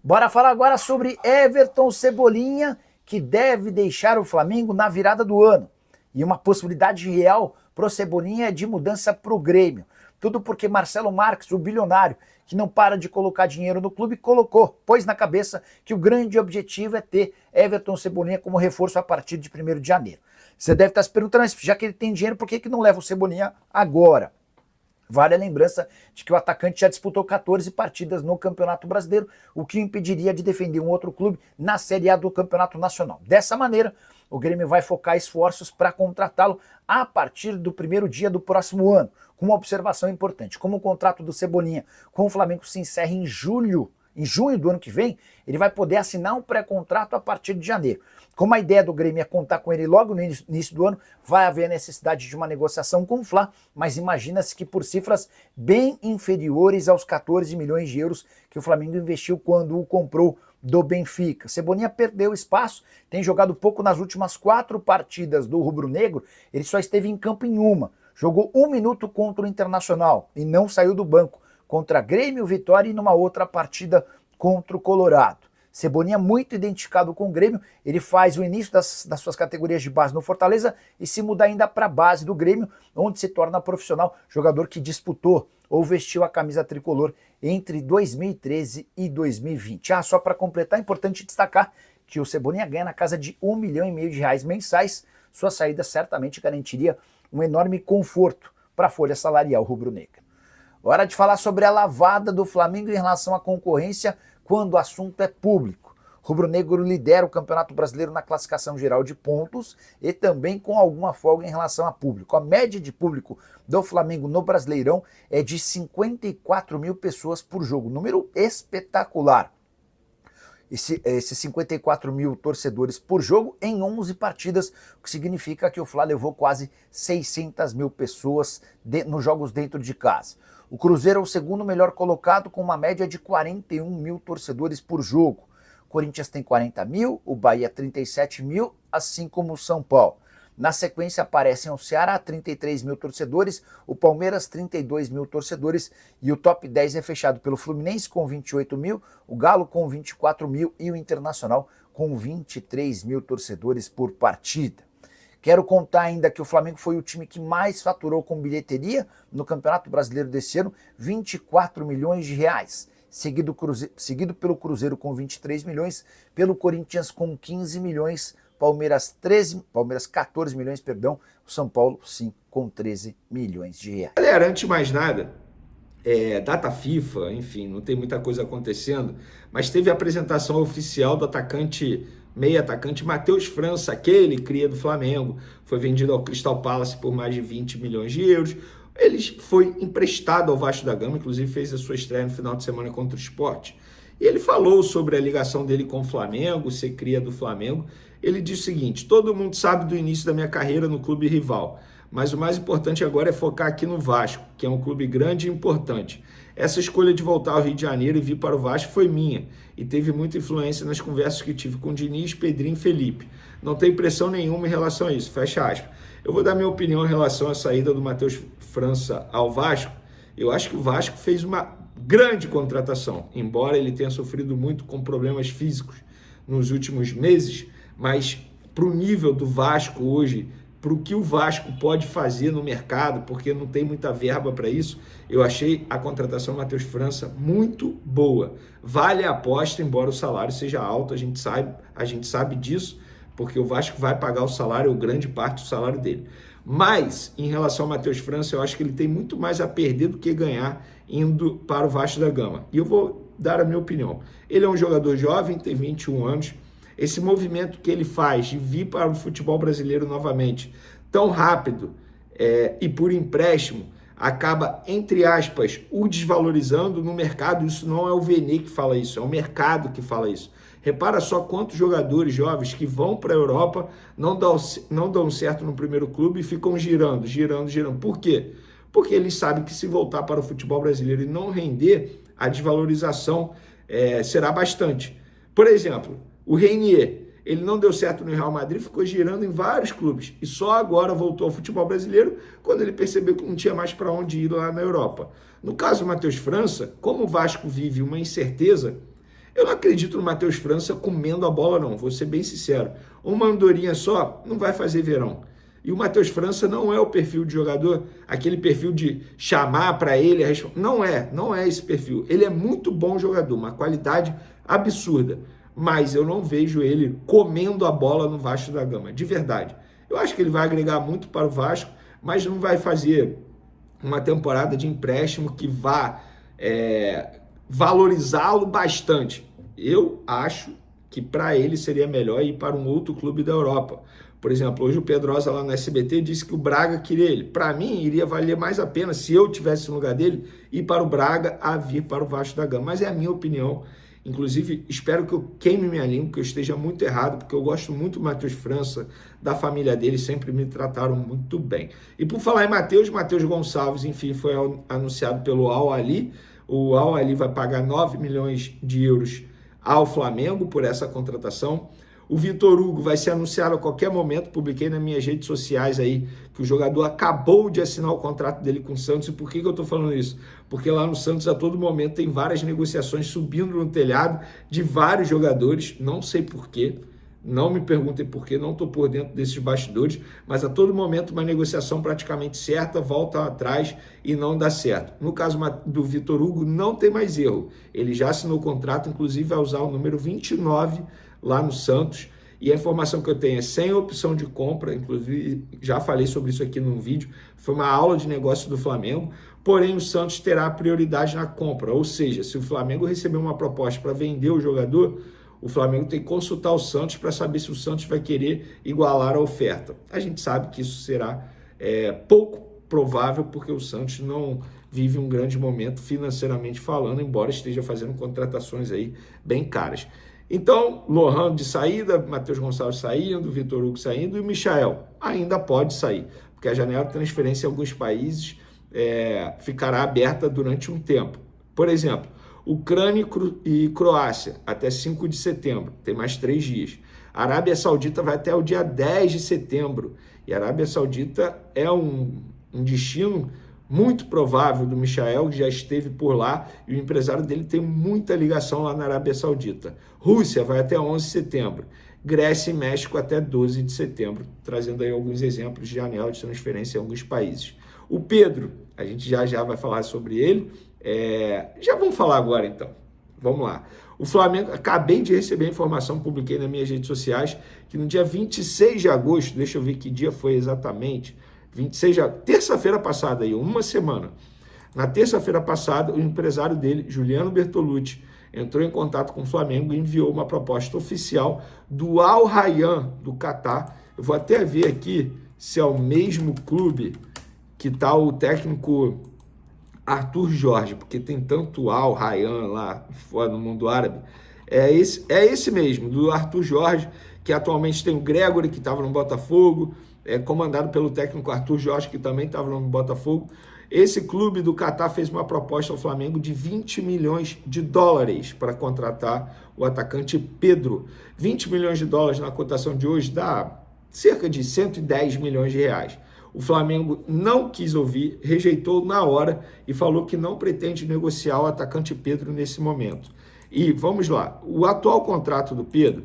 Bora falar agora sobre Everton Cebolinha, que deve deixar o Flamengo na virada do ano. E uma possibilidade real para o Cebolinha é de mudança para o Grêmio. Tudo porque Marcelo Marques, o bilionário, que não para de colocar dinheiro no clube, pôs na cabeça que o grande objetivo é ter Everton Cebolinha como reforço a partir de 1º de janeiro. Você deve estar se perguntando, já que ele tem dinheiro, por que não leva o Cebolinha agora? Vale a lembrança de que o atacante já disputou 14 partidas no Campeonato Brasileiro, o que o impediria de defender um outro clube na Série A do Campeonato Nacional. Dessa maneira, o Grêmio vai focar esforços para contratá-lo a partir do 1º dia do próximo ano, com uma observação importante. Como o contrato do Cebolinha com o Flamengo se encerra em junho do ano que vem, ele vai poder assinar um pré-contrato a partir de janeiro. Como a ideia do Grêmio é contar com ele logo no início do ano, vai haver a necessidade de uma negociação com o Fla, mas imagina-se que por cifras bem inferiores aos 14 milhões de euros que o Flamengo investiu quando o comprou do Benfica. Cebolinha perdeu espaço, tem jogado pouco nas últimas 4 partidas do rubro-negro, ele só esteve em campo em uma. Jogou 1 minuto contra o Internacional e não saiu do banco, contra Grêmio, Vitória e numa outra partida contra o Colorado. Cebolinha muito identificado com o Grêmio, ele faz o início das suas categorias de base no Fortaleza e se muda ainda para a base do Grêmio, onde se torna profissional, jogador que disputou ou vestiu a camisa tricolor entre 2013 e 2020. Só para completar, é importante destacar que o Cebolinha ganha na casa de R$1,5 milhão mensais, sua saída certamente garantiria um enorme conforto para a folha salarial rubro-negra. Hora de falar sobre a lavada do Flamengo em relação à concorrência quando o assunto é público. O rubro-negro lidera o Campeonato Brasileiro na classificação geral de pontos e também com alguma folga em relação a público. A média de público do Flamengo no Brasileirão é de 54 mil pessoas por jogo, número espetacular. Esses 54 mil torcedores por jogo em 11 partidas, o que significa que o Fla levou quase 600 mil pessoas nos jogos dentro de casa. O Cruzeiro é o segundo melhor colocado com uma média de 41 mil torcedores por jogo. O Corinthians tem 40 mil, o Bahia 37 mil, assim como o São Paulo. Na sequência aparecem o Ceará, 33 mil torcedores, o Palmeiras, 32 mil torcedores, e o top 10 é fechado pelo Fluminense com 28 mil, o Galo com 24 mil e o Internacional com 23 mil torcedores por partida. Quero contar ainda que o Flamengo foi o time que mais faturou com bilheteria no Campeonato Brasileiro desse ano, 24 milhões de reais. Seguido pelo Cruzeiro com 23 milhões, pelo Corinthians com 15 milhões, Palmeiras 14 milhões, o São Paulo sim com 13 milhões de reais. Galera, antes de mais nada, data FIFA, enfim, não tem muita coisa acontecendo, mas teve a apresentação oficial do meio atacante Matheus França, aquele cria do Flamengo, foi vendido ao Crystal Palace por mais de 20 milhões de euros. Ele foi emprestado ao Vasco da Gama, inclusive fez a sua estreia no final de semana contra o Sport. E ele falou sobre a ligação dele com o Flamengo, ser cria do Flamengo. Ele disse o seguinte: todo mundo sabe do início da minha carreira no clube rival, mas o mais importante agora é focar aqui no Vasco, que é um clube grande e importante. Essa escolha de voltar ao Rio de Janeiro e vir para o Vasco foi minha e teve muita influência nas conversas que tive com Diniz, Pedrinho e Felipe. Não tem pressão nenhuma em relação a isso, fecha aspas. Eu vou dar minha opinião em relação à saída do Matheus França ao Vasco. Eu acho que o Vasco fez uma grande contratação, embora ele tenha sofrido muito com problemas físicos nos últimos meses, mas para o nível do Vasco hoje, para o que o Vasco pode fazer no mercado, porque não tem muita verba para isso, eu achei a contratação do Matheus França muito boa. Vale a aposta, embora o salário seja alto, a gente sabe disso, porque o Vasco vai pagar o salário, ou grande parte do salário dele. Mas, em relação ao Matheus França, eu acho que ele tem muito mais a perder do que ganhar indo para o Vasco da Gama. E eu vou dar a minha opinião. Ele é um jogador jovem, tem 21 anos, esse movimento que ele faz de vir para o futebol brasileiro novamente tão rápido e por empréstimo, acaba, entre aspas, o desvalorizando no mercado. Isso não é o Vene que fala isso, é o mercado que fala isso. Repara só quantos jogadores jovens que vão para a Europa não dão certo no primeiro clube e ficam girando. Por quê? Porque eles sabem que se voltar para o futebol brasileiro e não render, a desvalorização será bastante. Por exemplo, o Reinier, ele não deu certo no Real Madrid, ficou girando em vários clubes e só agora voltou ao futebol brasileiro quando ele percebeu que não tinha mais para onde ir lá na Europa. No caso do Matheus França, como o Vasco vive uma incerteza, Eu não acredito no Matheus França comendo a bola, não. Vou ser bem sincero. Uma andorinha só não vai fazer verão. E o Matheus França não é o perfil de jogador, aquele perfil de chamar para ele. Não é esse perfil. Ele é muito bom jogador, uma qualidade absurda. Mas eu não vejo ele comendo a bola no Vasco da Gama, de verdade. Eu acho que ele vai agregar muito para o Vasco, mas não vai fazer uma temporada de empréstimo que vá valorizá-lo bastante. Eu acho que para ele seria melhor ir para um outro clube da Europa. Por exemplo, hoje o Pedrosa lá no SBT disse que o Braga queria ele. Para mim, iria valer mais a pena, se eu tivesse no lugar dele, ir para o Braga a vir para o Vasco da Gama. Mas é a minha opinião. Inclusive, espero que eu queime minha língua, que eu esteja muito errado, porque eu gosto muito do Matheus França, da família dele, sempre me trataram muito bem. E por falar em Matheus Gonçalves, enfim, foi anunciado pelo Al Ahly. O Al Ahly vai pagar 9 milhões de euros ao Flamengo por essa contratação. O Vitor Hugo vai ser anunciado a qualquer momento. Publiquei nas minhas redes sociais aí que o jogador acabou de assinar o contrato dele com o Santos. E por que eu estou falando isso? Porque lá no Santos, a todo momento, tem várias negociações subindo no telhado de vários jogadores. Não sei por quê. Não me perguntem por quê, não estou por dentro desses bastidores, mas a todo momento uma negociação praticamente certa volta atrás e não dá certo. No caso do Vitor Hugo, não tem mais erro. Ele já assinou o contrato, inclusive vai usar o número 29 lá no Santos, e a informação que eu tenho é sem opção de compra, inclusive já falei sobre isso aqui num vídeo, foi uma aula de negócio do Flamengo, porém o Santos terá prioridade na compra, ou seja, se o Flamengo receber uma proposta para vender o jogador, o Flamengo tem que consultar o Santos para saber se o Santos vai querer igualar a oferta. A gente sabe que isso será pouco provável, porque o Santos não vive um grande momento financeiramente falando, embora esteja fazendo contratações aí bem caras. Então, Lohan de saída, Matheus Gonçalves saindo, Vitor Hugo saindo e o Michael ainda pode sair, porque a janela de transferência em alguns países ficará aberta durante um tempo. Por exemplo, Ucrânia e Croácia, até 5 de setembro, tem mais 3 dias. A Arábia Saudita vai até o dia 10 de setembro, e a Arábia Saudita é um destino muito provável do Michael, que já esteve por lá, e o empresário dele tem muita ligação lá na Arábia Saudita. Rússia vai até 11 de setembro, Grécia e México até 12 de setembro, trazendo aí alguns exemplos de janela de transferência em alguns países. O Pedro, a gente já vai falar sobre ele, já vamos falar agora então, vamos lá. O Flamengo, acabei de receber a informação, publiquei nas minhas redes sociais, que no dia 26 de agosto, deixa eu ver que dia foi exatamente, terça-feira passada, aí, uma semana. Na terça-feira passada, o empresário dele, Juliano Bertolucci, entrou em contato com o Flamengo e enviou uma proposta oficial do Al Rayyan, do Catar. Eu vou até ver aqui se é o mesmo clube que está o técnico Arthur Jorge, porque tem tanto Al Rayyan lá fora no mundo árabe. É esse mesmo, do Arthur Jorge, que atualmente tem o Gregory, que estava no Botafogo, comandado pelo técnico Arthur Jorge, que também estava no Botafogo. Esse clube do Catar fez uma proposta ao Flamengo de 20 milhões de dólares para contratar o atacante Pedro. 20 milhões de dólares na cotação de hoje dá cerca de 110 milhões de reais. O Flamengo não quis ouvir, rejeitou na hora e falou que não pretende negociar o atacante Pedro nesse momento. E vamos lá, o atual contrato do Pedro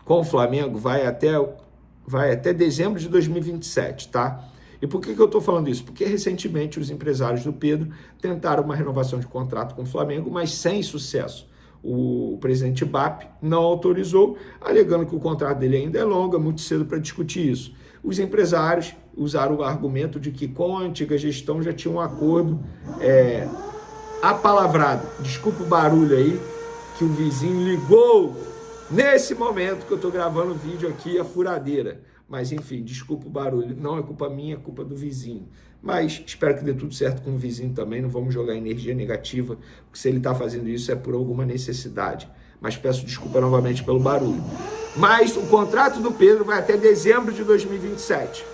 com o Flamengo vai até dezembro de 2027, tá? E por que eu estou falando isso? Porque recentemente os empresários do Pedro tentaram uma renovação de contrato com o Flamengo, mas sem sucesso. O presidente BAP não autorizou, alegando que o contrato dele ainda é longo, é muito cedo para discutir isso. Os empresários usaram o argumento de que com a antiga gestão já tinha um acordo apalavrado. Desculpa o barulho aí, que o vizinho ligou nesse momento que eu estou gravando o vídeo aqui, a furadeira. Mas enfim, desculpa o barulho, não é culpa minha, é culpa do vizinho. Mas espero que dê tudo certo com o vizinho também, não vamos jogar energia negativa, porque se ele está fazendo isso é por alguma necessidade. Mas peço desculpa novamente pelo barulho. Mas o contrato do Pedro vai até dezembro de 2027.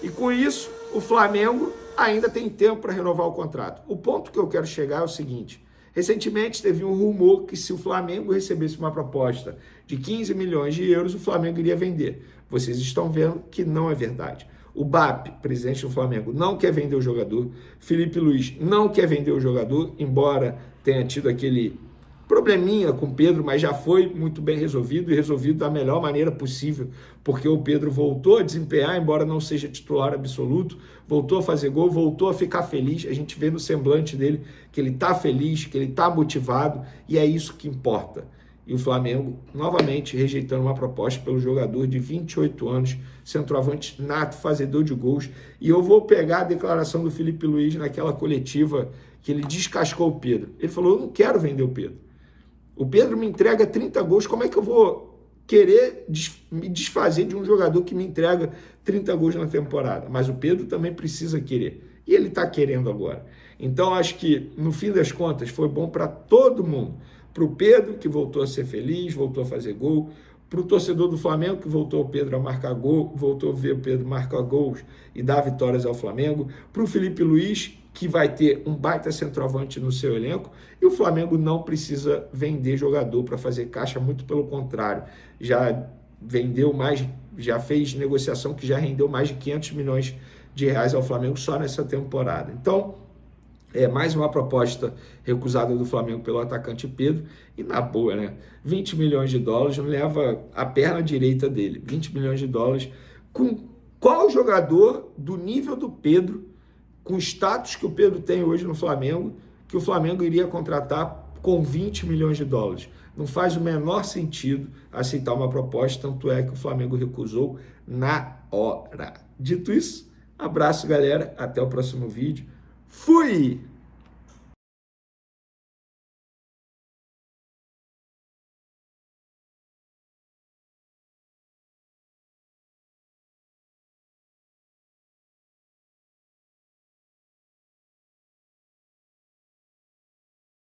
E com isso, o Flamengo ainda tem tempo para renovar o contrato. O ponto que eu quero chegar é o seguinte: recentemente teve um rumor que se o Flamengo recebesse uma proposta de 15 milhões de euros, o Flamengo iria vender. Vocês estão vendo que não é verdade. O BAP, presidente do Flamengo, não quer vender o jogador. Felipe Luiz não quer vender o jogador, embora tenha tido aquele probleminha com o Pedro, mas já foi muito bem resolvido e resolvido da melhor maneira possível, porque o Pedro voltou a desempenhar, embora não seja titular absoluto, voltou a fazer gol, voltou a ficar feliz. A gente vê no semblante dele que ele está feliz, que ele está motivado, e é isso que importa. E o Flamengo, novamente, rejeitando uma proposta pelo jogador de 28 anos, centroavante nato, fazedor de gols. E eu vou pegar a declaração do Felipe Luiz naquela coletiva que ele descascou o Pedro. Ele falou, eu não quero vender o Pedro. O Pedro me entrega 30 gols, como é que eu vou querer me desfazer de um jogador que me entrega 30 gols na temporada? Mas o Pedro também precisa querer. E ele está querendo agora. Então, acho que, no fim das contas, foi bom para todo mundo. Para o Pedro, que voltou a ser feliz, voltou a fazer gol. Para o torcedor do Flamengo, que voltou o Pedro a marcar gol, voltou a ver o Pedro marcar gols e dar vitórias ao Flamengo. Para o Felipe Luiz, que vai ter um baita centroavante no seu elenco, e o Flamengo não precisa vender jogador para fazer caixa, muito pelo contrário. Já vendeu mais, já fez negociação que já rendeu mais de 500 milhões de reais ao Flamengo só nessa temporada. Então, é mais uma proposta recusada do Flamengo pelo atacante Pedro, e na boa, né? 20 milhões de dólares não leva a perna direita dele. 20 milhões de dólares. Com qual jogador do nível do Pedro, com o status que o Pedro tem hoje no Flamengo, que o Flamengo iria contratar com 20 milhões de dólares? Não faz o menor sentido aceitar uma proposta, tanto é que o Flamengo recusou na hora. Dito isso, abraço, galera. Até o próximo vídeo. Fui!